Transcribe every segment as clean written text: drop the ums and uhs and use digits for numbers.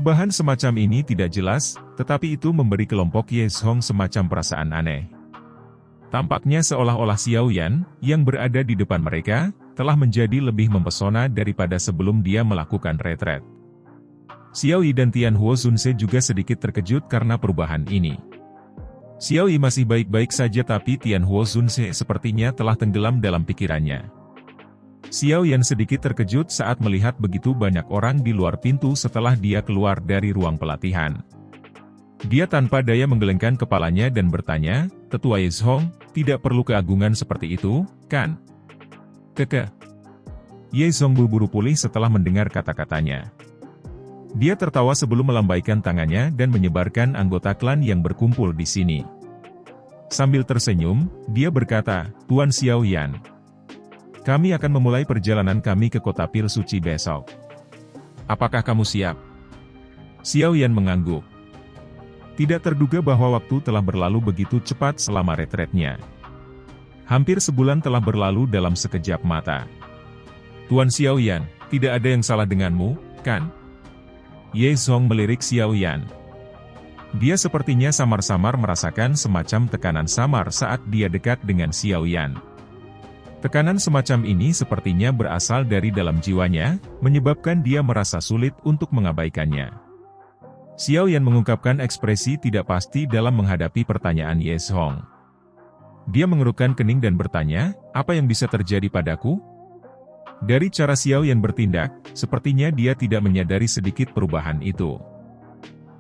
Perubahan semacam ini tidak jelas, tetapi itu memberi kelompok Ye Zhong semacam perasaan aneh. Tampaknya seolah-olah Xiao Yan, yang berada di depan mereka, telah menjadi lebih mempesona daripada sebelum dia melakukan retret. Xiao Yi dan Tian Huo Zunse juga sedikit terkejut karena perubahan ini. Xiao Yi masih baik-baik saja tapi Tian Huo Zunse sepertinya telah tenggelam dalam pikirannya. Xiao Yan sedikit terkejut saat melihat begitu banyak orang di luar pintu setelah dia keluar dari ruang pelatihan. Dia tanpa daya menggelengkan kepalanya dan bertanya, "Tetua Ye Zhong, tidak perlu keagungan seperti itu, kan?" "Keke." Ye Zhong buru-buru pulih setelah mendengar kata-katanya. Dia tertawa sebelum melambaikan tangannya dan menyebarkan anggota klan yang berkumpul di sini. Sambil tersenyum, dia berkata, "Tuan Xiao Yan, kami akan memulai perjalanan kami ke kota Pil Suci besok. Apakah kamu siap?" Xiao Yan mengangguk. Tidak terduga bahwa waktu telah berlalu begitu cepat selama retretnya. Hampir sebulan telah berlalu dalam sekejap mata. "Tuan Xiao Yan, tidak ada yang salah denganmu, kan?" Ye Zhong melirik Xiao Yan. Dia sepertinya samar-samar merasakan semacam tekanan samar saat dia dekat dengan Xiao Yan. Tekanan semacam ini sepertinya berasal dari dalam jiwanya, menyebabkan dia merasa sulit untuk mengabaikannya. Xiao Yan mengungkapkan ekspresi tidak pasti dalam menghadapi pertanyaan Ye Zhong. Dia mengerutkan kening dan bertanya, "Apa yang bisa terjadi padaku?" Dari cara Xiao Yan bertindak, sepertinya dia tidak menyadari sedikit perubahan itu.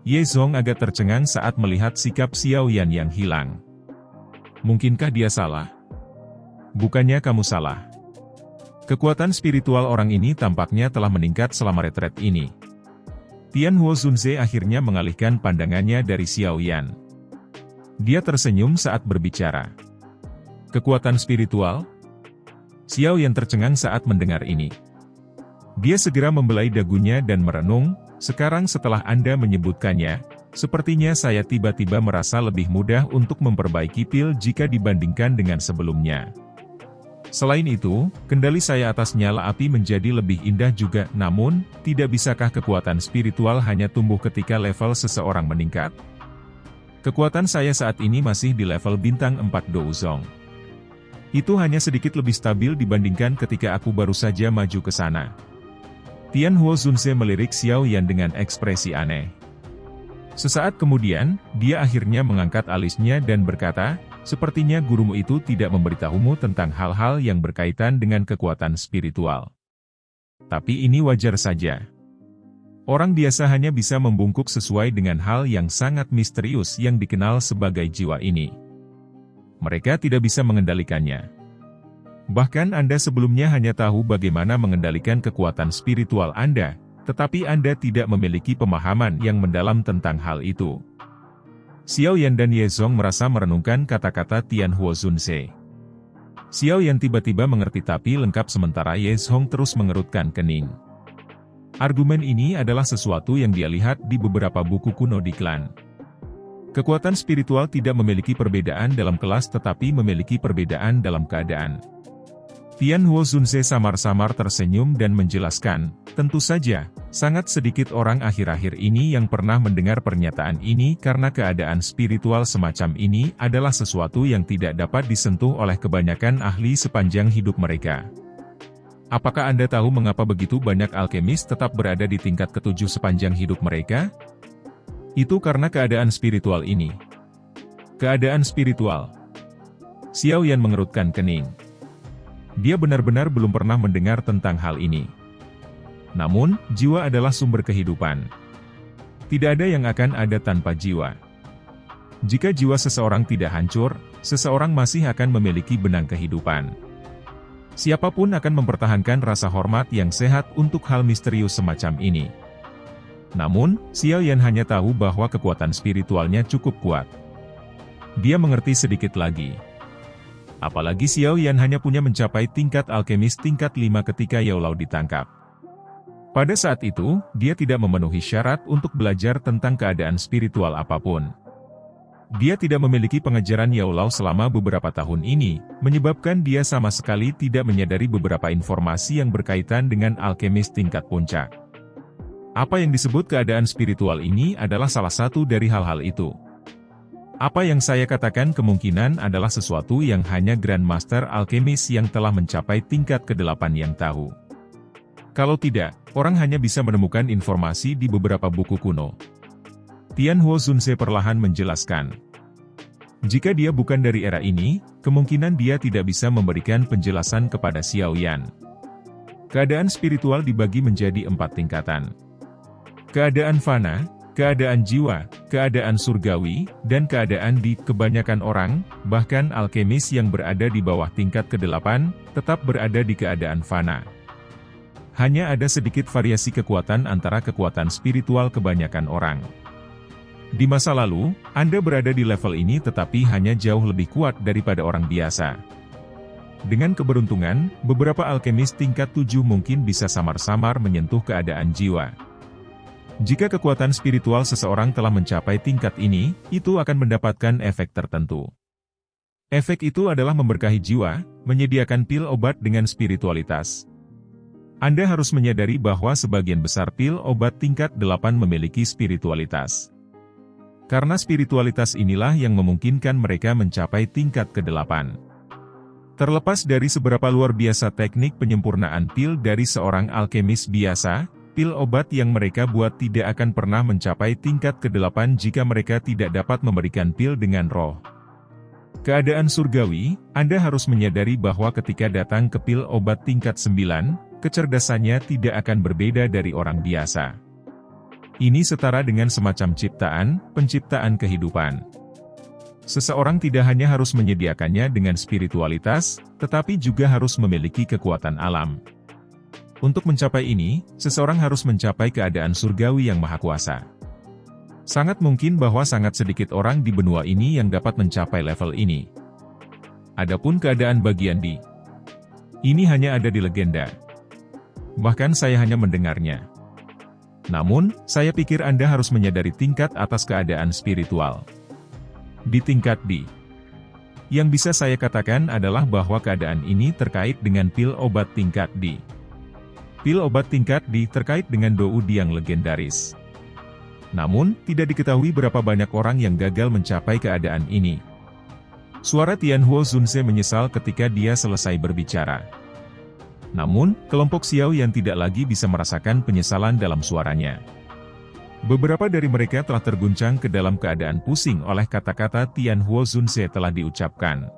Ye Zhong agak tercengang saat melihat sikap Xiao Yan yang hilang. "Mungkinkah dia salah?" "Bukannya kamu salah. Kekuatan spiritual orang ini tampaknya telah meningkat selama retret ini." Tian Huo Zunze akhirnya mengalihkan pandangannya dari Xiao Yan. Dia tersenyum saat berbicara. "Kekuatan spiritual?" Xiao Yan tercengang saat mendengar ini. Dia segera membelai dagunya dan merenung, "Sekarang setelah Anda menyebutkannya, sepertinya saya tiba-tiba merasa lebih mudah untuk memperbaiki pil jika dibandingkan dengan sebelumnya. Selain itu, kendali saya atas nyala api menjadi lebih indah juga, namun, tidak bisakah kekuatan spiritual hanya tumbuh ketika level seseorang meningkat? Kekuatan saya saat ini masih di level bintang 4 Douzong. Itu hanya sedikit lebih stabil dibandingkan ketika aku baru saja maju ke sana." Tian Huo Zunze melirik Xiao Yan dengan ekspresi aneh. Sesaat kemudian, dia akhirnya mengangkat alisnya dan berkata, "Sepertinya gurumu itu tidak memberitahumu tentang hal-hal yang berkaitan dengan kekuatan spiritual. Tapi ini wajar saja. Orang biasa hanya bisa membungkuk sesuai dengan hal yang sangat misterius yang dikenal sebagai jiwa ini. Mereka tidak bisa mengendalikannya. Bahkan Anda sebelumnya hanya tahu bagaimana mengendalikan kekuatan spiritual Anda, tetapi Anda tidak memiliki pemahaman yang mendalam tentang hal itu." Xiao Yan dan Ye Zhong merasa merenungkan kata-kata Tian Huo Zunze. Xiao Yan tiba-tiba mengerti tapi lengkap sementara Ye Zhong terus mengerutkan kening. Argumen ini adalah sesuatu yang dia lihat di beberapa buku kuno di klan. Kekuatan spiritual tidak memiliki perbedaan dalam kelas tetapi memiliki perbedaan dalam keadaan. Tian Huo Zunze samar-samar tersenyum dan menjelaskan, "Tentu saja, sangat sedikit orang akhir-akhir ini yang pernah mendengar pernyataan ini karena keadaan spiritual semacam ini adalah sesuatu yang tidak dapat disentuh oleh kebanyakan ahli sepanjang hidup mereka. Apakah Anda tahu mengapa begitu banyak alkemis tetap berada di tingkat ketujuh sepanjang hidup mereka? Itu karena keadaan spiritual ini." "Keadaan spiritual?" Xiao Yan mengerutkan kening. Dia benar-benar belum pernah mendengar tentang hal ini. Namun, jiwa adalah sumber kehidupan. Tidak ada yang akan ada tanpa jiwa. Jika jiwa seseorang tidak hancur, seseorang masih akan memiliki benang kehidupan. Siapapun akan mempertahankan rasa hormat yang sehat untuk hal misterius semacam ini. Namun, Xiao Yan hanya tahu bahwa kekuatan spiritualnya cukup kuat. Dia mengerti sedikit lagi. Apalagi Xiao Yan hanya punya mencapai tingkat alkemis tingkat 5 ketika Yao Lao ditangkap. Pada saat itu, dia tidak memenuhi syarat untuk belajar tentang keadaan spiritual apapun. Dia tidak memiliki pengajaran Yao Lao selama beberapa tahun ini, menyebabkan dia sama sekali tidak menyadari beberapa informasi yang berkaitan dengan alkemis tingkat puncak. Apa yang disebut keadaan spiritual ini adalah salah satu dari hal-hal itu. Apa yang saya katakan kemungkinan adalah sesuatu yang hanya Grandmaster Alkemis yang telah mencapai tingkat ke-8 yang tahu. Kalau tidak, orang hanya bisa menemukan informasi di beberapa buku kuno. Tianhuo Zunze perlahan menjelaskan. Jika dia bukan dari era ini, kemungkinan dia tidak bisa memberikan penjelasan kepada Xiao Yan. Keadaan spiritual dibagi menjadi 4 tingkatan. Keadaan fana, keadaan jiwa, keadaan surgawi, dan keadaan di kebanyakan orang, bahkan alkemis yang berada di bawah tingkat ke-8, tetap berada di keadaan fana. Hanya ada sedikit variasi kekuatan antara kekuatan spiritual kebanyakan orang. Di masa lalu, Anda berada di level ini tetapi hanya jauh lebih kuat daripada orang biasa. Dengan keberuntungan, beberapa alkemis tingkat 7 mungkin bisa samar-samar menyentuh keadaan jiwa. Jika kekuatan spiritual seseorang telah mencapai tingkat ini, itu akan mendapatkan efek tertentu. Efek itu adalah memberkahi jiwa, menyediakan pil obat dengan spiritualitas. Anda harus menyadari bahwa sebagian besar pil obat tingkat 8 memiliki spiritualitas. Karena spiritualitas inilah yang memungkinkan mereka mencapai tingkat ke-8. Terlepas dari seberapa luar biasa teknik penyempurnaan pil dari seorang alkemis biasa, pil obat yang mereka buat tidak akan pernah mencapai tingkat ke-8 jika mereka tidak dapat memberikan pil dengan roh. Keadaan surgawi, Anda harus menyadari bahwa ketika datang ke pil obat tingkat 9, kecerdasannya tidak akan berbeda dari orang biasa. Ini setara dengan semacam penciptaan kehidupan. Seseorang tidak hanya harus menyediakannya dengan spiritualitas, tetapi juga harus memiliki kekuatan alam. Untuk mencapai ini, seseorang harus mencapai keadaan surgawi yang maha kuasa. Sangat mungkin bahwa sangat sedikit orang di benua ini yang dapat mencapai level ini. Adapun keadaan bagian di ini hanya ada di legenda. Bahkan saya hanya mendengarnya. Namun, saya pikir Anda harus menyadari tingkat atas keadaan spiritual. Di tingkat D, yang bisa saya katakan adalah bahwa keadaan ini terkait dengan pil obat tingkat D. Pil obat tingkat D terkait dengan Dou Di yang legendaris. Namun, tidak diketahui berapa banyak orang yang gagal mencapai keadaan ini. Suara Tianhuo Zunze menyesal ketika dia selesai berbicara. Namun, kelompok Xiao yang tidak lagi bisa merasakan penyesalan dalam suaranya. Beberapa dari mereka telah terguncang ke dalam keadaan pusing oleh kata-kata Tianhuo Zunze telah diucapkan.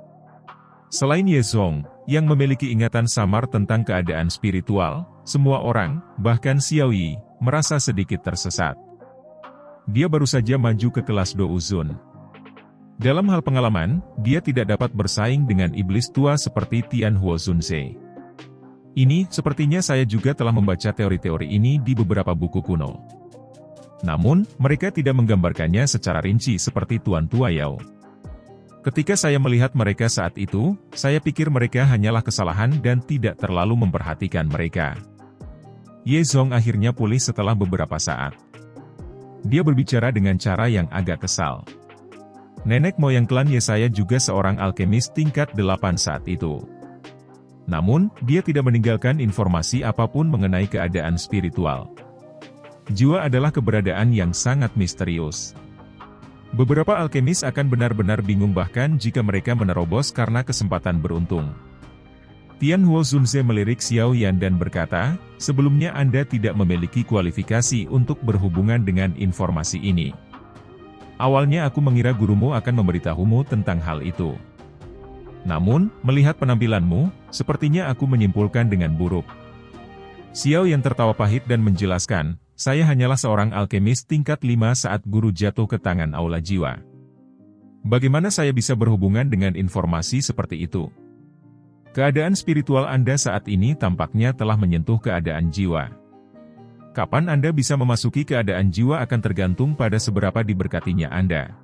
Selain Ye Zong, yang memiliki ingatan samar tentang keadaan spiritual, semua orang, bahkan Xiao Yi, merasa sedikit tersesat. Dia baru saja maju ke kelas Douzun. Dalam hal pengalaman, dia tidak dapat bersaing dengan iblis tua seperti Tianhuo Zunze. Ini, sepertinya saya juga telah membaca teori-teori ini di beberapa buku kuno. Namun, mereka tidak menggambarkannya secara rinci seperti Tuan Tua Yao. Ketika saya melihat mereka saat itu, saya pikir mereka hanyalah kesalahan dan tidak terlalu memperhatikan mereka. Ye Zong akhirnya pulih setelah beberapa saat. Dia berbicara dengan cara yang agak kesal. Nenek moyang klan Ye saya juga seorang alkemis tingkat 8 saat itu. Namun, dia tidak meninggalkan informasi apapun mengenai keadaan spiritual. Jiwa adalah keberadaan yang sangat misterius. Beberapa alkemis akan benar-benar bingung bahkan jika mereka menerobos karena kesempatan beruntung. Tianhuo Zunze melirik Xiao Yan dan berkata, sebelumnya Anda tidak memiliki kualifikasi untuk berhubungan dengan informasi ini. Awalnya aku mengira gurumu akan memberitahumu tentang hal itu. Namun, melihat penampilanmu, sepertinya aku menyimpulkan dengan buruk. Xiao Yan tertawa pahit dan menjelaskan, saya hanyalah seorang alkemis tingkat 5 saat guru jatuh ke tangan aula jiwa. Bagaimana saya bisa berhubungan dengan informasi seperti itu? Keadaan spiritual Anda saat ini tampaknya telah menyentuh keadaan jiwa. Kapan Anda bisa memasuki keadaan jiwa akan tergantung pada seberapa diberkatinya Anda.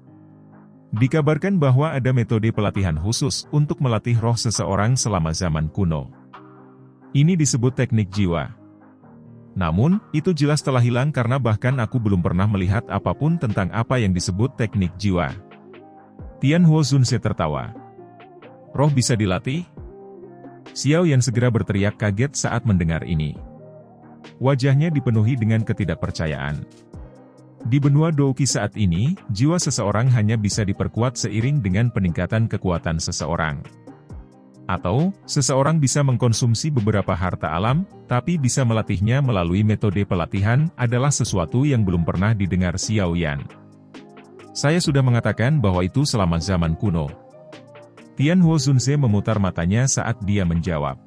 Dikabarkan bahwa ada metode pelatihan khusus untuk melatih roh seseorang selama zaman kuno. Ini disebut teknik jiwa. Namun, itu jelas telah hilang karena bahkan aku belum pernah melihat apapun tentang apa yang disebut teknik jiwa. Tianhuo Zunze tertawa. Roh bisa dilatih? Xiao Yan segera berteriak kaget saat mendengar ini. Wajahnya dipenuhi dengan ketidakpercayaan. Di benua Douki saat ini, jiwa seseorang hanya bisa diperkuat seiring dengan peningkatan kekuatan seseorang. Atau, seseorang bisa mengkonsumsi beberapa harta alam, tapi bisa melatihnya melalui metode pelatihan adalah sesuatu yang belum pernah didengar Xiao Yan. Saya sudah mengatakan bahwa itu selama zaman kuno. Tianhuo Zunze memutar matanya saat dia menjawab.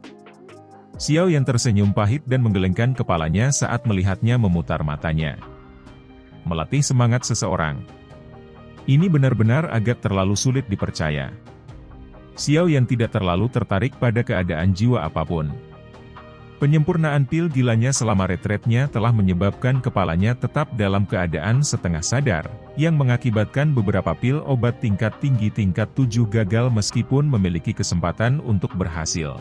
Xiao Yan tersenyum pahit dan menggelengkan kepalanya saat melihatnya memutar matanya. Melatih semangat seseorang. Ini benar-benar agak terlalu sulit dipercaya. Xiao Yan tidak terlalu tertarik pada keadaan jiwa apapun. Penyempurnaan pil gilanya selama retretnya telah menyebabkan kepalanya tetap dalam keadaan setengah sadar, yang mengakibatkan beberapa pil obat tingkat tinggi tingkat 7 gagal meskipun memiliki kesempatan untuk berhasil.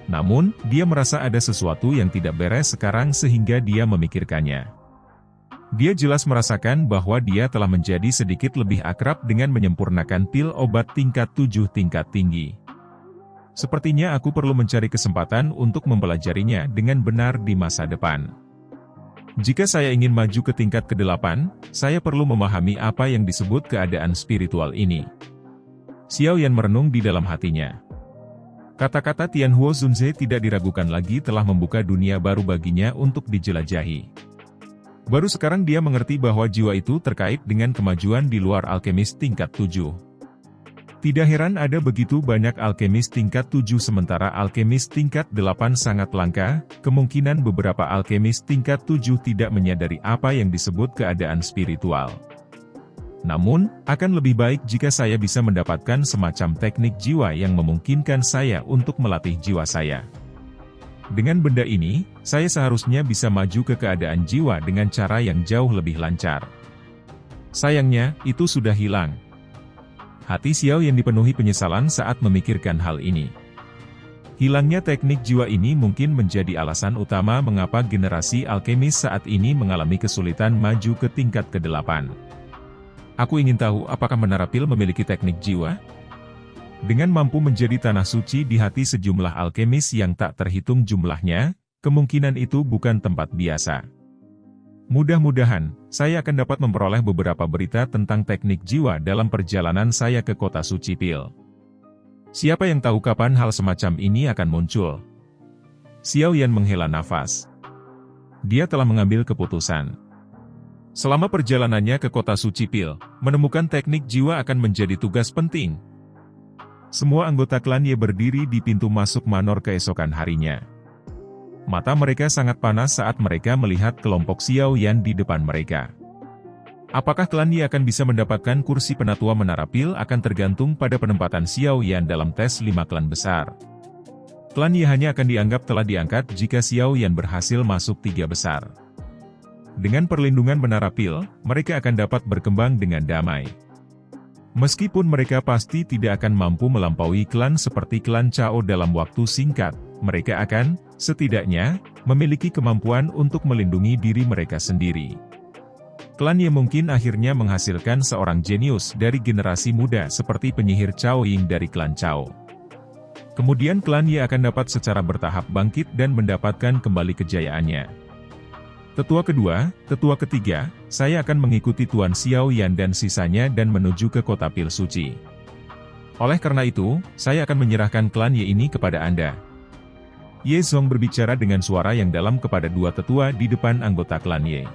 Namun, dia merasa ada sesuatu yang tidak beres sekarang sehingga dia memikirkannya. Dia jelas merasakan bahwa dia telah menjadi sedikit lebih akrab dengan menyempurnakan pil obat tingkat 7 tingkat tinggi. Sepertinya aku perlu mencari kesempatan untuk mempelajarinya dengan benar di masa depan. Jika saya ingin maju ke tingkat ke-8, saya perlu memahami apa yang disebut keadaan spiritual ini. Xiao Yan merenung di dalam hatinya. Kata-kata Tianhuo Zunze tidak diragukan lagi telah membuka dunia baru baginya untuk dijelajahi. Baru sekarang dia mengerti bahwa jiwa itu terkait dengan kemajuan di luar alkemis tingkat 7. Tidak heran ada begitu banyak alkemis tingkat 7 sementara alkemis tingkat 8 sangat langka, kemungkinan beberapa alkemis tingkat 7 tidak menyadari apa yang disebut keadaan spiritual. Namun, akan lebih baik jika saya bisa mendapatkan semacam teknik jiwa yang memungkinkan saya untuk melatih jiwa saya. Dengan benda ini, saya seharusnya bisa maju ke keadaan jiwa dengan cara yang jauh lebih lancar. Sayangnya, itu sudah hilang. Hati Xiao Yan dipenuhi penyesalan saat memikirkan hal ini. Hilangnya teknik jiwa ini mungkin menjadi alasan utama mengapa generasi alkemis saat ini mengalami kesulitan maju ke tingkat ke-8. Aku ingin tahu apakah Menara Pil memiliki teknik jiwa? Dengan mampu menjadi tanah suci di hati sejumlah alkemis yang tak terhitung jumlahnya, kemungkinan itu bukan tempat biasa. Mudah-mudahan, saya akan dapat memperoleh beberapa berita tentang teknik jiwa dalam perjalanan saya ke kota suci Pil. Siapa yang tahu kapan hal semacam ini akan muncul? Xiao Yan menghela nafas. Dia telah mengambil keputusan. Selama perjalanannya ke kota suci Pil, menemukan teknik jiwa akan menjadi tugas penting. Semua anggota klan Ye berdiri di pintu masuk manor keesokan harinya. Mata mereka sangat panas saat mereka melihat kelompok Xiao Yan di depan mereka. Apakah klan Ye akan bisa mendapatkan kursi penatua Menara Pil akan tergantung pada penempatan Xiao Yan dalam tes 5 klan besar. Klan Ye hanya akan dianggap telah diangkat jika Xiao Yan berhasil masuk 3 besar. Dengan perlindungan Menara Pil, mereka akan dapat berkembang dengan damai. Meskipun mereka pasti tidak akan mampu melampaui klan seperti klan Chao dalam waktu singkat, mereka akan, setidaknya, memiliki kemampuan untuk melindungi diri mereka sendiri. Klan Ye mungkin akhirnya menghasilkan seorang jenius dari generasi muda seperti penyihir Chao Ying dari klan Chao. Kemudian klan Ye akan dapat secara bertahap bangkit dan mendapatkan kembali kejayaannya. Tetua kedua, tetua ketiga, saya akan mengikuti Tuan Xiao Yan dan sisanya dan menuju ke kota Pil Suci. Oleh karena itu, saya akan menyerahkan klan Ye ini kepada Anda. Ye Zong berbicara dengan suara yang dalam kepada dua tetua di depan anggota klan Ye.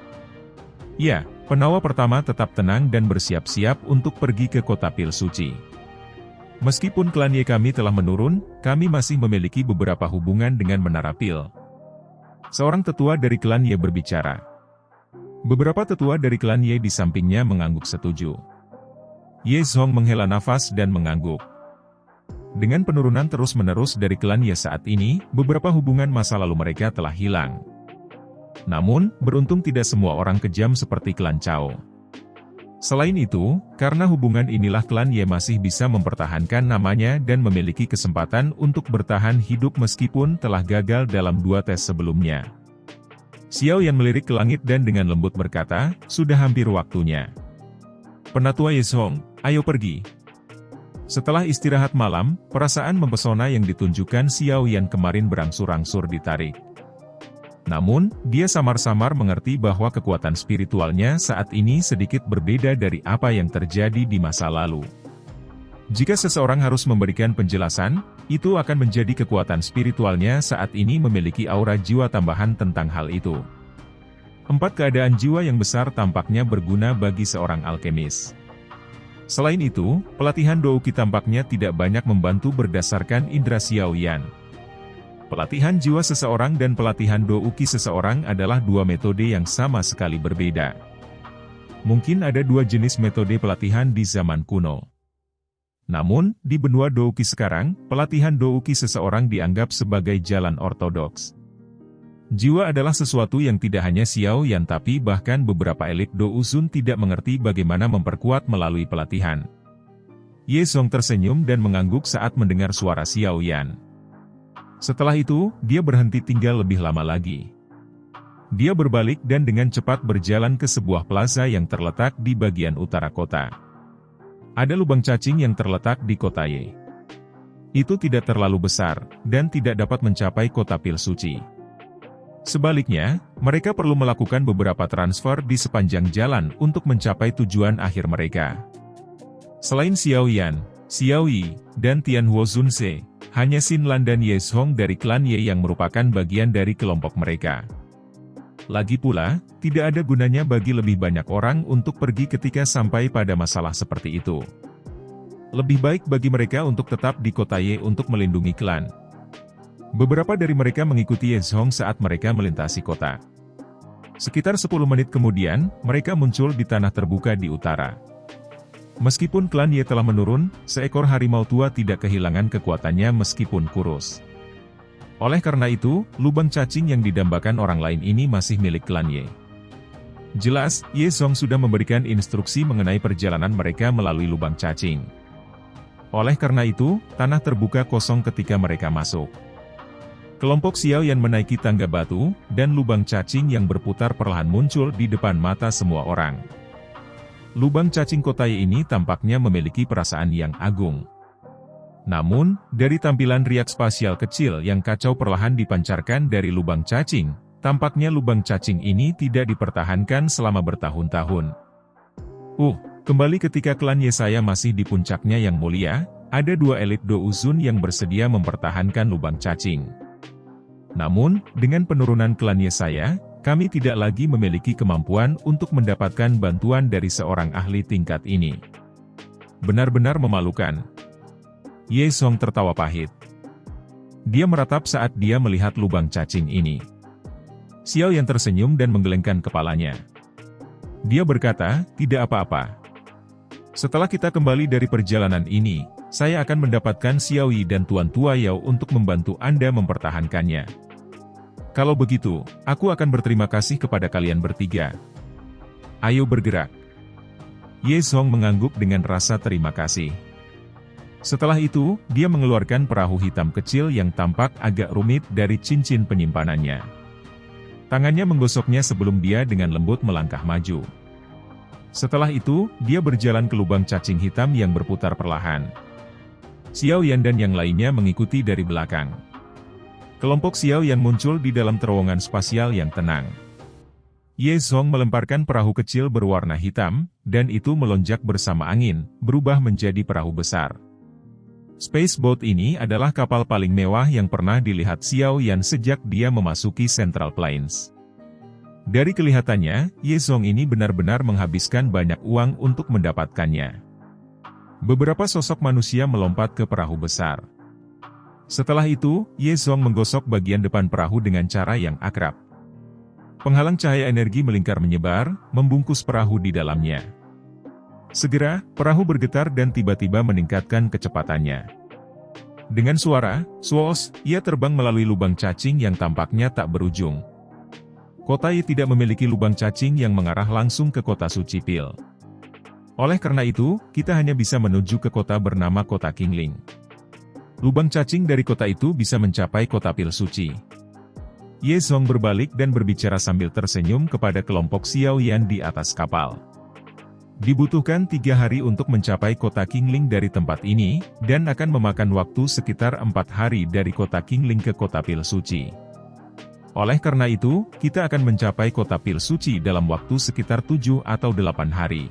Ya, penawa pertama tetap tenang dan bersiap-siap untuk pergi ke kota Pil Suci. Meskipun klan Ye kami telah menurun, kami masih memiliki beberapa hubungan dengan Menara Pil. Seorang tetua dari klan Ye berbicara. Beberapa tetua dari klan Ye di sampingnya mengangguk setuju. Ye Zong menghela nafas dan mengangguk. Dengan penurunan terus-menerus dari klan Ye saat ini, beberapa hubungan masa lalu mereka telah hilang. Namun, beruntung tidak semua orang kejam seperti klan Chao. Selain itu, karena hubungan inilah klan Ye masih bisa mempertahankan namanya dan memiliki kesempatan untuk bertahan hidup meskipun telah gagal dalam 2 tes sebelumnya. Xiao Yan melirik ke langit dan dengan lembut berkata, sudah hampir waktunya. Penatua Ye Zong, ayo pergi. Setelah istirahat malam, perasaan mempesona yang ditunjukkan Xiao Yan kemarin berangsur-angsur ditarik. Namun, dia samar-samar mengerti bahwa kekuatan spiritualnya saat ini sedikit berbeda dari apa yang terjadi di masa lalu. Jika seseorang harus memberikan penjelasan, itu akan menjadi kekuatan spiritualnya saat ini memiliki aura jiwa tambahan tentang hal itu. 4 keadaan jiwa yang besar tampaknya berguna bagi seorang alkemis. Selain itu, pelatihan Douki tampaknya tidak banyak membantu berdasarkan indera Xiaoyan. Pelatihan jiwa seseorang dan pelatihan Douki seseorang adalah dua metode yang sama sekali berbeda. Mungkin ada dua jenis metode pelatihan di zaman kuno. Namun, di benua Douki sekarang, pelatihan Douki seseorang dianggap sebagai jalan ortodoks. Jiwa adalah sesuatu yang tidak hanya Xiaoyan tapi bahkan beberapa elit Douzun tidak mengerti bagaimana memperkuat melalui pelatihan. Ye Song tersenyum dan mengangguk saat mendengar suara Xiaoyan. Setelah itu, dia berhenti tinggal lebih lama lagi. Dia berbalik dan dengan cepat berjalan ke sebuah plaza yang terletak di bagian utara kota. Ada lubang cacing yang terletak di kota Ye. Itu tidak terlalu besar, dan tidak dapat mencapai kota pil suci. Sebaliknya, mereka perlu melakukan beberapa transfer di sepanjang jalan untuk mencapai tujuan akhir mereka. Selain Xiaoyan, Xiaoyi, dan Tianhuo Zunse, hanya Xin Lan dan Ye Song dari klan Ye yang merupakan bagian dari kelompok mereka. Lagi pula, tidak ada gunanya bagi lebih banyak orang untuk pergi ketika sampai pada masalah seperti itu. Lebih baik bagi mereka untuk tetap di kota Ye untuk melindungi klan. Beberapa dari mereka mengikuti Ye Song saat mereka melintasi kota. Sekitar 10 menit kemudian, mereka muncul di tanah terbuka di utara. Meskipun klan Ye telah menurun, seekor harimau tua tidak kehilangan kekuatannya meskipun kurus. Oleh karena itu, lubang cacing yang didambakan orang lain ini masih milik klan Ye. Jelas, Ye Song sudah memberikan instruksi mengenai perjalanan mereka melalui lubang cacing. Oleh karena itu, tanah terbuka kosong ketika mereka masuk. Kelompok Xiaoyan menaiki tangga batu, dan lubang cacing yang berputar perlahan muncul di depan mata semua orang. Lubang cacing kota Ye ini tampaknya memiliki perasaan yang agung. Namun, dari tampilan riak spasial kecil yang kacau perlahan dipancarkan dari lubang cacing, tampaknya lubang cacing ini tidak dipertahankan selama bertahun-tahun. Kembali ketika klan Ye saya masih di puncaknya yang mulia, ada dua elit Douzun yang bersedia mempertahankan lubang cacing. Namun, dengan penurunan klan Ye saya, kami tidak lagi memiliki kemampuan untuk mendapatkan bantuan dari seorang ahli tingkat ini. Benar-benar memalukan. Ye Song tertawa pahit. Dia meratap saat dia melihat lubang cacing ini. Xiaoyan tersenyum dan menggelengkan kepalanya. Dia berkata, tidak apa-apa. Setelah kita kembali dari perjalanan ini, saya akan mendapatkan Xiaoyi dan Tuan Tua Yao untuk membantu Anda mempertahankannya. Kalau begitu, aku akan berterima kasih kepada kalian bertiga. Ayo bergerak. Ye Song mengangguk dengan rasa terima kasih. Setelah itu, dia mengeluarkan perahu hitam kecil yang tampak agak rumit dari cincin penyimpanannya. Tangannya menggosoknya sebelum dia dengan lembut melangkah maju. Setelah itu, dia berjalan ke lubang cacing hitam yang berputar perlahan. Xiaoyan dan yang lainnya mengikuti dari belakang. Kelompok Xiaoyan muncul di dalam terowongan spasial yang tenang. Ye Song melemparkan perahu kecil berwarna hitam, dan itu melonjak bersama angin, berubah menjadi perahu besar. Space Boat ini adalah kapal paling mewah yang pernah dilihat Xiaoyan sejak dia memasuki Central Plains. Dari kelihatannya, Ye Song ini benar-benar menghabiskan banyak uang untuk mendapatkannya. Beberapa sosok manusia melompat ke perahu besar. Setelah itu, Ye Song menggosok bagian depan perahu dengan cara yang akrab. Penghalang cahaya energi melingkar menyebar, membungkus perahu di dalamnya. Segera, perahu bergetar dan tiba-tiba meningkatkan kecepatannya. Dengan suara, "Swoos," ia terbang melalui lubang cacing yang tampaknya tak berujung. Kota Ye tidak memiliki lubang cacing yang mengarah langsung ke kota suci Pil. Oleh karena itu, kita hanya bisa menuju ke kota bernama Kota Qingling. Lubang cacing dari kota itu bisa mencapai kota Pil suci. Ye Song berbalik dan berbicara sambil tersenyum kepada kelompok Xiaoyan di atas kapal. Dibutuhkan 3 hari untuk mencapai kota Qingling dari tempat ini, dan akan memakan waktu sekitar 4 hari dari kota Qingling ke kota Pil suci. Oleh karena itu, kita akan mencapai kota pil suci dalam waktu sekitar 7 atau 8 hari.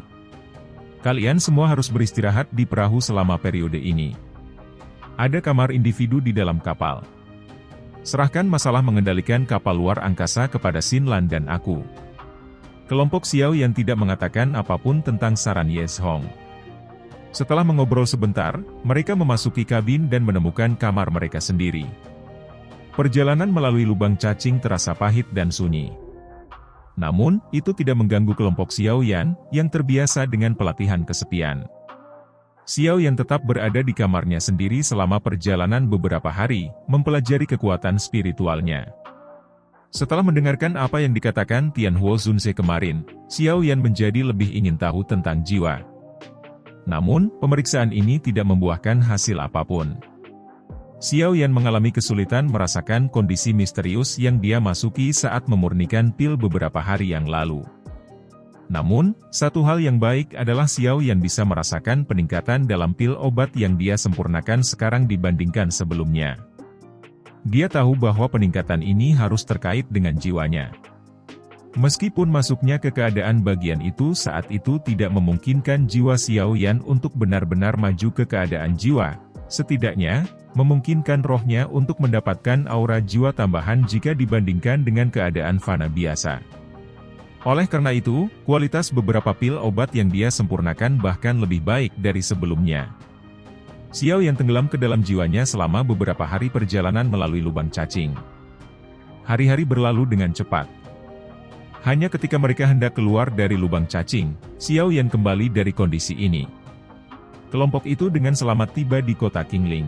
Kalian semua harus beristirahat di perahu selama periode ini. Ada kamar individu di dalam kapal. Serahkan masalah mengendalikan kapal luar angkasa kepada Xinlan dan aku. Kelompok Xiao yang tidak mengatakan apapun tentang saran Ye Hong. Setelah mengobrol sebentar, mereka memasuki kabin dan menemukan kamar mereka sendiri. Perjalanan melalui lubang cacing terasa pahit dan sunyi. Namun, itu tidak mengganggu kelompok Xiao Yan yang terbiasa dengan pelatihan kesepian. Xiao Yan tetap berada di kamarnya sendiri selama perjalanan beberapa hari, mempelajari kekuatan spiritualnya. Setelah mendengarkan apa yang dikatakan Tianhuo Zunze kemarin, Xiao Yan menjadi lebih ingin tahu tentang jiwa. Namun, pemeriksaan ini tidak membuahkan hasil apapun. Xiao Yan mengalami kesulitan merasakan kondisi misterius yang dia masuki saat memurnikan pil beberapa hari yang lalu. Namun, satu hal yang baik adalah Xiao Yan bisa merasakan peningkatan dalam pil obat yang dia sempurnakan sekarang dibandingkan sebelumnya. Dia tahu bahwa peningkatan ini harus terkait dengan jiwanya. Meskipun masuknya ke keadaan bagian itu saat itu tidak memungkinkan jiwa Xiao Yan untuk benar-benar maju ke keadaan jiwa, setidaknya, memungkinkan rohnya untuk mendapatkan aura jiwa tambahan jika dibandingkan dengan keadaan fana biasa. Oleh karena itu, kualitas beberapa pil obat yang dia sempurnakan bahkan lebih baik dari sebelumnya. Xiao yang tenggelam ke dalam jiwanya selama beberapa hari perjalanan melalui lubang cacing. Hari-hari berlalu dengan cepat. Hanya ketika mereka hendak keluar dari lubang cacing, Xiao Yan kembali dari kondisi ini. Kelompok itu dengan selamat tiba di kota Qingling.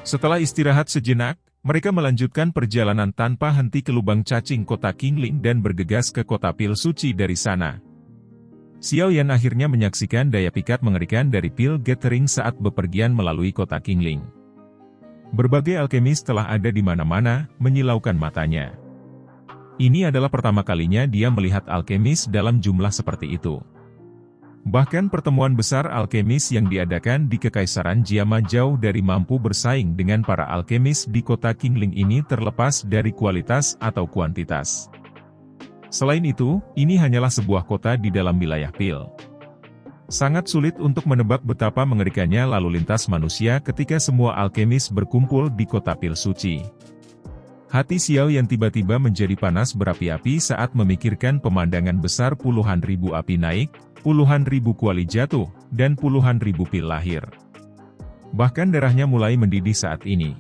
Setelah istirahat sejenak, mereka melanjutkan perjalanan tanpa henti ke lubang cacing kota Qingling dan bergegas ke kota pil suci dari sana. Xiao Yan akhirnya menyaksikan daya pikat mengerikan dari pil gathering saat bepergian melalui kota Qingling. Berbagai alkemis telah ada di mana-mana, menyilaukan matanya. Ini adalah pertama kalinya dia melihat alkemis dalam jumlah seperti itu. Bahkan pertemuan besar alkemis yang diadakan di Kekaisaran Jiama jauh dari mampu bersaing dengan para alkemis di kota Qingling ini terlepas dari kualitas atau kuantitas. Selain itu, ini hanyalah sebuah kota di dalam wilayah pil. Sangat sulit untuk menebak betapa mengerikannya lalu lintas manusia ketika semua alkemis berkumpul di kota pil suci. Hati Xiao yang tiba-tiba menjadi panas berapi-api saat memikirkan pemandangan besar puluhan ribu api naik, puluhan ribu kuali jatuh, dan puluhan ribu pil lahir. Bahkan darahnya mulai mendidih saat ini.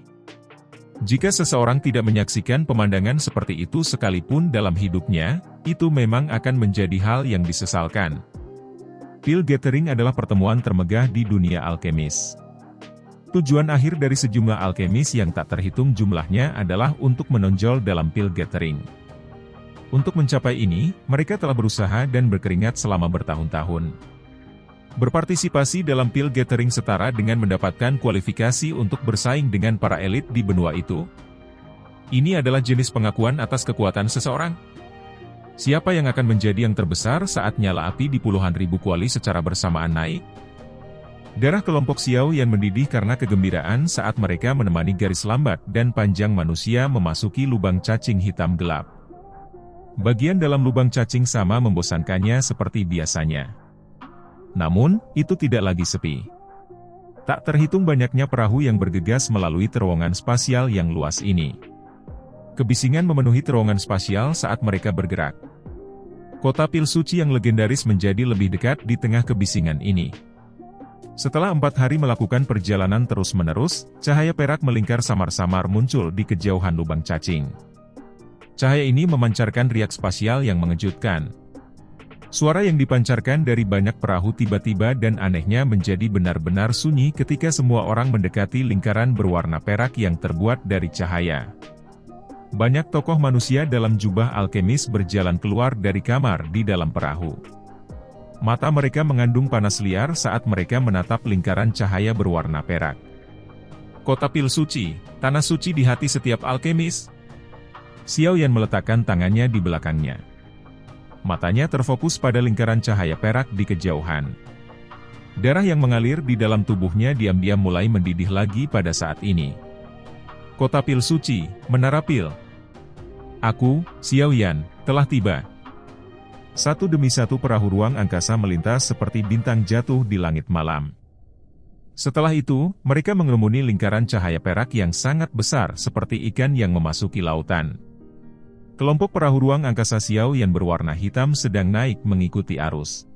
Jika seseorang tidak menyaksikan pemandangan seperti itu sekalipun dalam hidupnya, itu memang akan menjadi hal yang disesalkan. Pil gathering adalah pertemuan termegah di dunia alkemis. Tujuan akhir dari sejumlah alkemis yang tak terhitung jumlahnya adalah untuk menonjol dalam pil gathering. Untuk mencapai ini, mereka telah berusaha dan berkeringat selama bertahun-tahun. Berpartisipasi dalam pil gathering setara dengan mendapatkan kualifikasi untuk bersaing dengan para elit di benua itu. Ini adalah jenis pengakuan atas kekuatan seseorang. Siapa yang akan menjadi yang terbesar saat nyala api di puluhan ribu kuali secara bersamaan naik? Darah kelompok Xiao yang mendidih karena kegembiraan saat mereka menemani garis lambat dan panjang manusia memasuki lubang cacing hitam gelap. Bagian dalam lubang cacing sama membosankannya seperti biasanya. Namun, itu tidak lagi sepi. Tak terhitung banyaknya perahu yang bergegas melalui terowongan spasial yang luas ini. Kebisingan memenuhi terowongan spasial saat mereka bergerak. Kota pil suci yang legendaris menjadi lebih dekat di tengah kebisingan ini. Setelah 4 hari melakukan perjalanan terus-menerus, cahaya perak melingkar samar-samar muncul di kejauhan lubang cacing. Cahaya ini memancarkan riak spasial yang mengejutkan. Suara yang dipancarkan dari banyak perahu tiba-tiba dan anehnya menjadi benar-benar sunyi ketika semua orang mendekati lingkaran berwarna perak yang terbuat dari cahaya. Banyak tokoh manusia dalam jubah alkemis berjalan keluar dari kamar di dalam perahu. Mata mereka mengandung panas liar saat mereka menatap lingkaran cahaya berwarna perak. Kota pil suci, tanah suci di hati setiap alkemis. Xiao Yan meletakkan tangannya di belakangnya. Matanya terfokus pada lingkaran cahaya perak di kejauhan. Darah yang mengalir di dalam tubuhnya diam-diam mulai mendidih lagi pada saat ini. Kota pil suci, menara pil. Aku, Xiao Yan, telah tiba. Satu demi satu perahu ruang angkasa melintas seperti bintang jatuh di langit malam. Setelah itu, mereka mengerumuni lingkaran cahaya perak yang sangat besar seperti ikan yang memasuki lautan. Kelompok perahu ruang angkasa Xiao Yan berwarna hitam sedang naik mengikuti arus.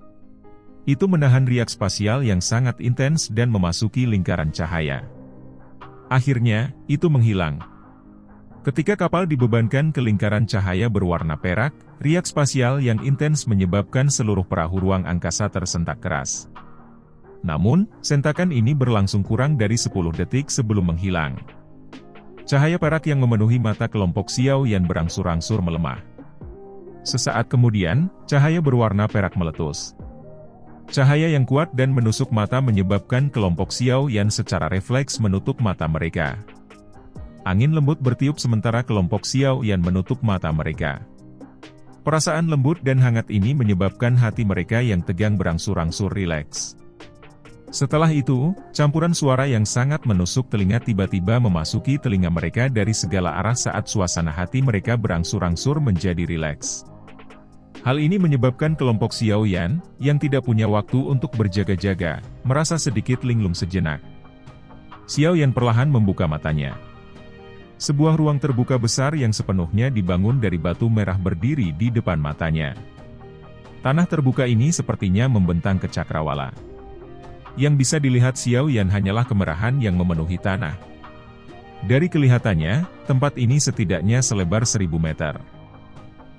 Itu menahan riak spasial yang sangat intens dan memasuki lingkaran cahaya. Akhirnya, itu menghilang. Ketika kapal dibebankan ke lingkaran cahaya berwarna perak, riak spasial yang intens menyebabkan seluruh perahu ruang angkasa tersentak keras. Namun, sentakan ini berlangsung kurang dari 10 detik sebelum menghilang. Cahaya perak yang memenuhi mata kelompok Xiao Yan berangsur-angsur melemah. Sesaat kemudian, cahaya berwarna perak meletus. Cahaya yang kuat dan menusuk mata menyebabkan kelompok Xiao Yan secara refleks menutup mata mereka. Angin lembut bertiup sementara kelompok Xiao Yan menutup mata mereka. Perasaan lembut dan hangat ini menyebabkan hati mereka yang tegang berangsur-angsur rileks. Setelah itu, campuran suara yang sangat menusuk telinga tiba-tiba memasuki telinga mereka dari segala arah saat suasana hati mereka berangsur-angsur menjadi rileks. Hal ini menyebabkan kelompok Xiao Yan, yang tidak punya waktu untuk berjaga-jaga, merasa sedikit linglung sejenak. Xiao Yan perlahan membuka matanya. Sebuah ruang terbuka besar yang sepenuhnya dibangun dari batu merah berdiri di depan matanya. Tanah terbuka ini sepertinya membentang ke cakrawala. Yang bisa dilihat Xiao Yan hanyalah kemerahan yang memenuhi tanah. Dari kelihatannya, tempat ini setidaknya selebar 1000 meter.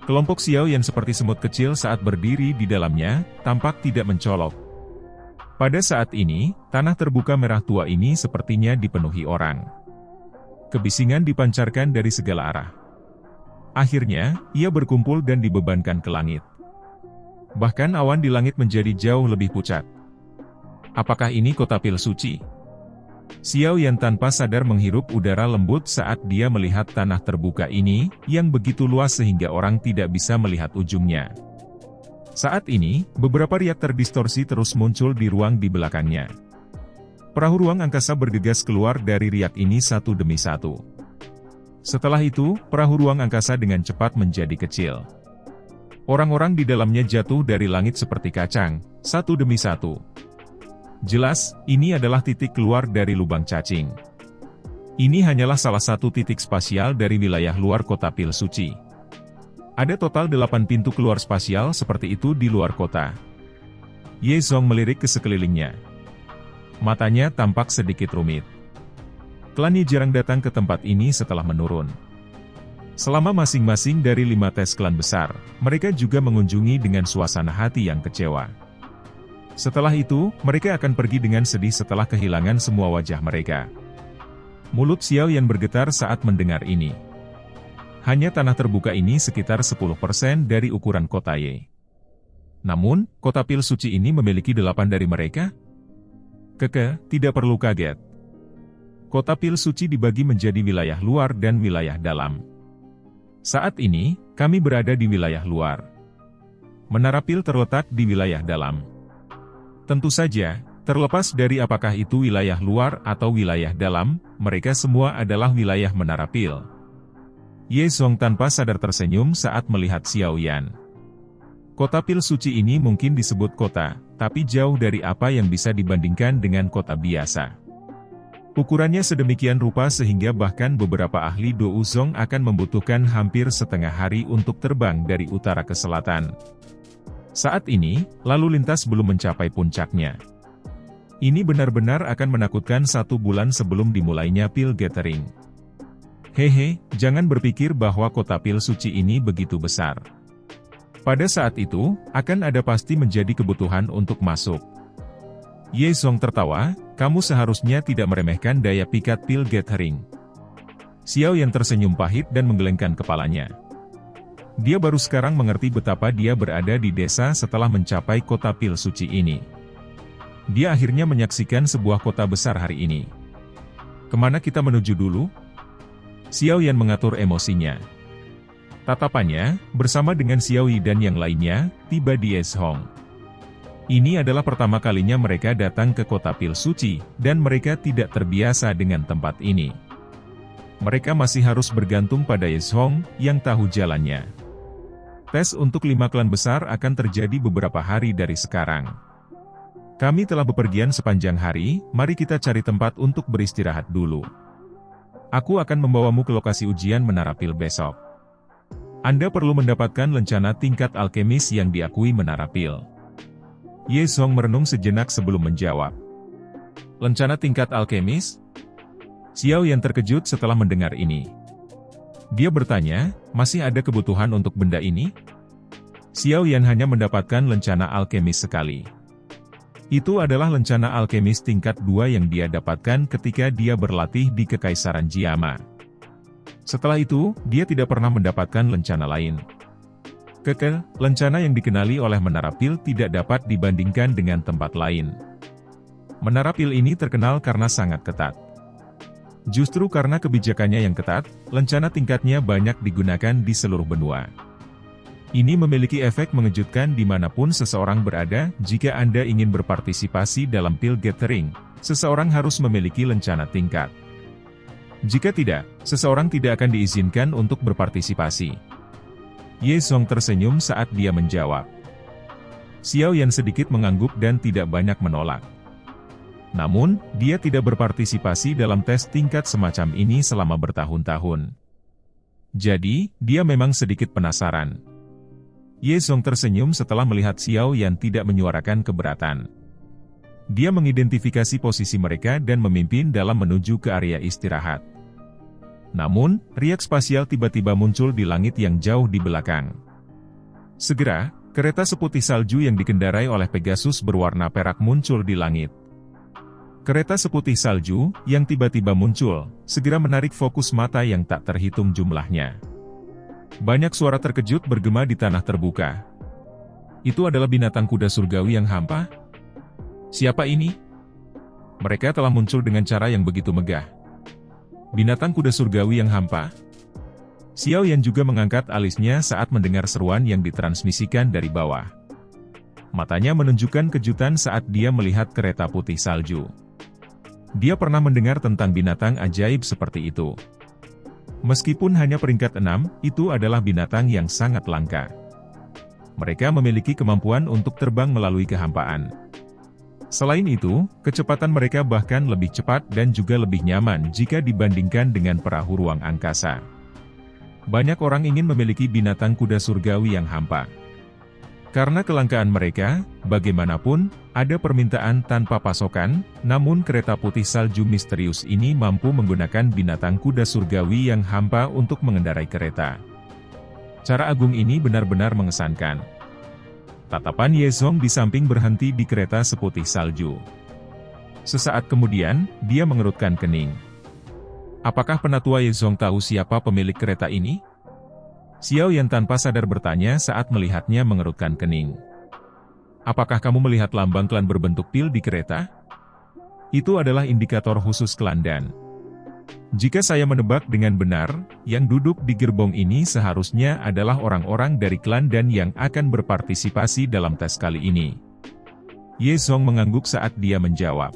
Kelompok Xiao Yan seperti semut kecil saat berdiri di dalamnya, tampak tidak mencolok. Pada saat ini, tanah terbuka merah tua ini sepertinya dipenuhi orang. Kebisingan dipancarkan dari segala arah. Akhirnya, ia berkumpul dan dibebankan ke langit. Bahkan awan di langit menjadi jauh lebih pucat. Apakah ini kota pil suci? Xiao Yan tanpa sadar menghirup udara lembut saat dia melihat tanah terbuka ini, yang begitu luas sehingga orang tidak bisa melihat ujungnya. Saat ini, beberapa riak terdistorsi terus muncul di ruang di belakangnya. Perahu ruang angkasa bergegas keluar dari riak ini satu demi satu. Setelah itu, perahu ruang angkasa dengan cepat menjadi kecil. Orang-orang di dalamnya jatuh dari langit seperti kacang, satu demi satu. Jelas, ini adalah titik keluar dari lubang cacing. Ini hanyalah salah satu titik spasial dari wilayah luar kota pil suci. Ada total 8 pintu keluar spasial seperti itu di luar kota. Ye Zong melirik ke sekelilingnya. Matanya tampak sedikit rumit. Klan Ye jarang datang ke tempat ini setelah menurun. Selama masing-masing dari 5 tes klan besar, mereka juga mengunjungi dengan suasana hati yang kecewa. Setelah itu, mereka akan pergi dengan sedih setelah kehilangan semua wajah mereka. Mulut Xiao Yan bergetar saat mendengar ini. Hanya tanah terbuka ini sekitar 10% dari ukuran kota Ye. Namun, kota pil suci ini memiliki 8 dari mereka? Tidak perlu kaget. Kota pil suci dibagi menjadi wilayah luar dan wilayah dalam. Saat ini, kami berada di wilayah luar. Menara pil terletak di wilayah dalam. Tentu saja, terlepas dari apakah itu wilayah luar atau wilayah dalam, mereka semua adalah wilayah menara pil. Ye Zong tanpa sadar tersenyum saat melihat Xiao Yan. Kota pil suci ini mungkin disebut kota, tapi jauh dari apa yang bisa dibandingkan dengan kota biasa. Ukurannya sedemikian rupa sehingga bahkan beberapa ahli Douzong akan membutuhkan hampir setengah hari untuk terbang dari utara ke selatan. Saat ini, lalu lintas belum mencapai puncaknya. Ini benar-benar akan menakutkan 1 bulan sebelum dimulainya pil gathering. Hehe, jangan berpikir bahwa kota pil suci ini begitu besar. Pada saat itu, akan ada pasti menjadi kebutuhan untuk masuk. Ye Zong tertawa, kamu seharusnya tidak meremehkan daya pikat pil gathering. Xiao Yan tersenyum pahit dan menggelengkan kepalanya. Dia baru sekarang mengerti betapa dia berada di desa setelah mencapai kota pil suci ini. Dia akhirnya menyaksikan sebuah kota besar hari ini. Kemana kita menuju dulu? Xiao Yan mengatur emosinya. Tatapannya, bersama dengan Xiao Yi dan yang lainnya, tiba di Eshong. Ini adalah pertama kalinya mereka datang ke kota pil suci, dan mereka tidak terbiasa dengan tempat ini. Mereka masih harus bergantung pada Ye Zhong yang tahu jalannya. Tes untuk 5 klan besar akan terjadi beberapa hari dari sekarang. Kami telah bepergian sepanjang hari, mari kita cari tempat untuk beristirahat dulu. Aku akan membawamu ke lokasi ujian Menara Pil besok. Anda perlu mendapatkan lencana tingkat alkemis yang diakui Menara Pil. Ye Zhong merenung sejenak sebelum menjawab. Lencana tingkat alkemis? Xiao Yan terkejut setelah mendengar ini. Dia bertanya, masih ada kebutuhan untuk benda ini? Xiao Yan hanya mendapatkan lencana alkemis sekali. Itu adalah lencana alkemis tingkat 2 yang dia dapatkan ketika dia berlatih di Kekaisaran Jiama. Setelah itu, dia tidak pernah mendapatkan lencana lain. Lencana yang dikenali oleh Menara Pil tidak dapat dibandingkan dengan tempat lain. Menara Pil ini terkenal karena sangat ketat. Justru karena kebijakannya yang ketat, lencana tingkatnya banyak digunakan di seluruh benua. Ini memiliki efek mengejutkan dimanapun seseorang berada. Jika Anda ingin berpartisipasi dalam Pil Gathering, seseorang harus memiliki lencana tingkat. Jika tidak, seseorang tidak akan diizinkan untuk berpartisipasi. Ye Zhong tersenyum saat dia menjawab. Xiao Yan sedikit mengangguk dan tidak banyak menolak. Namun, dia tidak berpartisipasi dalam tes tingkat semacam ini selama bertahun-tahun. Jadi, dia memang sedikit penasaran. Ye Zhong tersenyum setelah melihat Xiao Yan tidak menyuarakan keberatan. Dia mengidentifikasi posisi mereka dan memimpin dalam menuju ke area istirahat. Namun, riak spasial tiba-tiba muncul di langit yang jauh di belakang. Segera, kereta seputih salju yang dikendarai oleh Pegasus berwarna perak muncul di langit. Kereta seputih salju, yang tiba-tiba muncul, segera menarik fokus mata yang tak terhitung jumlahnya. Banyak suara terkejut bergema di tanah terbuka. Itu adalah binatang kuda surgawi yang hampa? Siapa ini? Mereka telah muncul dengan cara yang begitu megah. Binatang kuda surgawi yang hampa? Xiao Yan juga mengangkat alisnya saat mendengar seruan yang ditransmisikan dari bawah. Matanya menunjukkan kejutan saat dia melihat kereta putih salju. Dia pernah mendengar tentang binatang ajaib seperti itu. Meskipun hanya peringkat 6, itu adalah binatang yang sangat langka. Mereka memiliki kemampuan untuk terbang melalui kehampaan. Selain itu, kecepatan mereka bahkan lebih cepat dan juga lebih nyaman jika dibandingkan dengan perahu ruang angkasa. Banyak orang ingin memiliki binatang kuda surgawi yang hampa. Karena kelangkaan mereka, bagaimanapun, ada permintaan tanpa pasokan, namun kereta putih salju misterius ini mampu menggunakan binatang kuda surgawi yang hampa untuk mengendarai kereta. Cara agung ini benar-benar mengesankan. Tatapan Ye Zhong di samping berhenti di kereta seputih salju. Sesaat kemudian, dia mengerutkan kening. Apakah penatua Ye Zhong tahu siapa pemilik kereta ini? Xiao Yan tanpa sadar bertanya saat melihatnya mengerutkan kening. Apakah kamu melihat lambang klan berbentuk pil di kereta? Itu adalah indikator khusus klan Dan. Jika saya menebak dengan benar, yang duduk di gerbong ini seharusnya adalah orang-orang dari klan Dan yang akan berpartisipasi dalam tes kali ini. Ye Zhong mengangguk saat dia menjawab.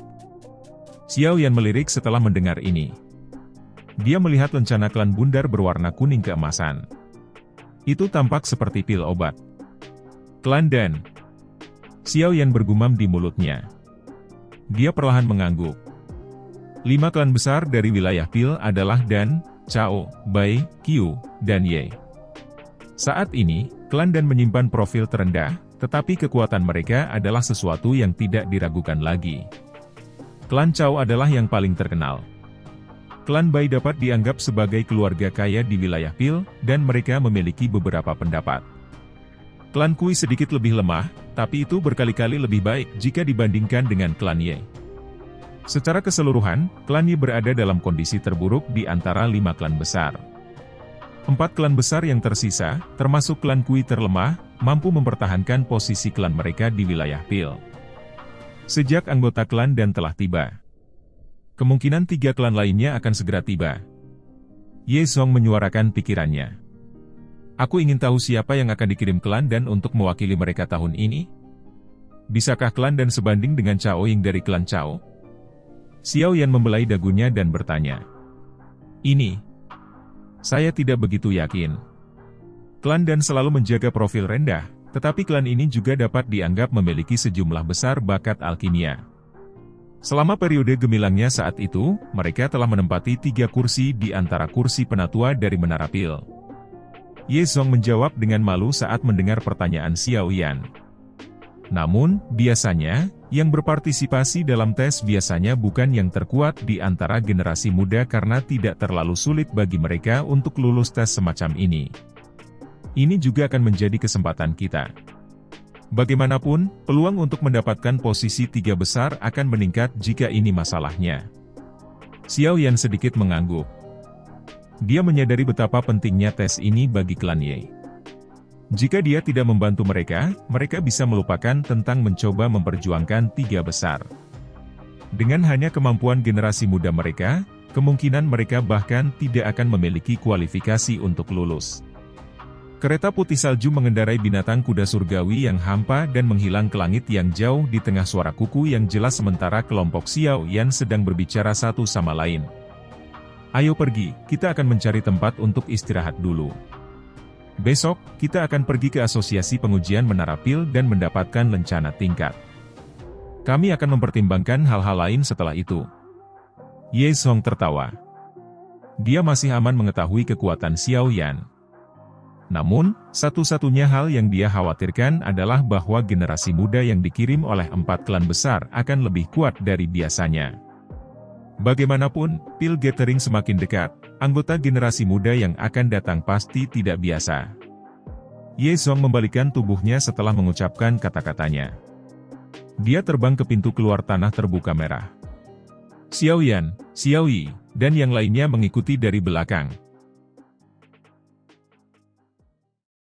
Xiao Yan melirik setelah mendengar ini. Dia melihat lencana klan bundar berwarna kuning keemasan. Itu tampak seperti pil obat. Klan Dan. Xiao Yan bergumam di mulutnya. Dia perlahan mengangguk. 5 klan besar dari wilayah pil adalah Dan, Cao, Bai, Qiu, dan Ye. Saat ini, klan Dan menyimpan profil terendah, tetapi kekuatan mereka adalah sesuatu yang tidak diragukan lagi. Klan Cao adalah yang paling terkenal. Klan Bai dapat dianggap sebagai keluarga kaya di wilayah Pil, dan mereka memiliki beberapa pendapat. Klan Kui sedikit lebih lemah, tapi itu berkali-kali lebih baik jika dibandingkan dengan klan Ye. Secara keseluruhan, klan Ye berada dalam kondisi terburuk di antara 5 klan besar. 4 klan besar yang tersisa, termasuk klan Kui terlemah, mampu mempertahankan posisi klan mereka di wilayah Pil. Sejak anggota klan Dan telah tiba, kemungkinan 3 klan lainnya akan segera tiba. Ye Zhong menyuarakan pikirannya. Aku ingin tahu siapa yang akan dikirim klan Dan untuk mewakili mereka tahun ini? Bisakah klan Dan sebanding dengan Cao Ying dari klan Cao? Xiao Yan membelai dagunya dan bertanya. Ini, Saya tidak begitu yakin. Klan Dan selalu menjaga profil rendah, tetapi klan ini juga dapat dianggap memiliki sejumlah besar bakat alkimia. Selama periode gemilangnya saat itu, mereka telah menempati 3 kursi di antara kursi penatua dari Menara Pil. Ye Zong menjawab dengan malu saat mendengar pertanyaan Xiao Yan. Namun, biasanya, yang berpartisipasi dalam tes biasanya bukan yang terkuat di antara generasi muda karena tidak terlalu sulit bagi mereka untuk lulus tes semacam ini. Ini juga akan menjadi kesempatan kita. Bagaimanapun, peluang untuk mendapatkan posisi 3 besar akan meningkat jika ini masalahnya. Xiao Yan sedikit mengangguk. Dia menyadari betapa pentingnya tes ini bagi klan Ye. Jika dia tidak membantu mereka, mereka bisa melupakan tentang mencoba memperjuangkan 3 besar. Dengan hanya kemampuan generasi muda mereka, kemungkinan mereka bahkan tidak akan memiliki kualifikasi untuk lulus. Kereta putih salju mengendarai binatang kuda surgawi yang hampa dan menghilang ke langit yang jauh di tengah suara kuku yang jelas sementara kelompok Xiao Yan sedang berbicara satu sama lain. Ayo pergi, kita akan mencari tempat untuk istirahat dulu. Besok, kita akan pergi ke asosiasi pengujian Menara Pil dan mendapatkan lencana tingkat. Kami akan mempertimbangkan hal-hal lain setelah itu. Ye Zong tertawa. Dia masih aman mengetahui kekuatan Xiao Yan. Namun, satu-satunya hal yang dia khawatirkan adalah bahwa generasi muda yang dikirim oleh 4 klan besar akan lebih kuat dari biasanya. Bagaimanapun, Pil Gathering semakin dekat, anggota generasi muda yang akan datang pasti tidak biasa. Ye Zong membalikkan tubuhnya setelah mengucapkan kata-katanya. Dia terbang ke pintu keluar tanah terbuka merah. Xiao Yan, Xiao Yi, dan yang lainnya mengikuti dari belakang.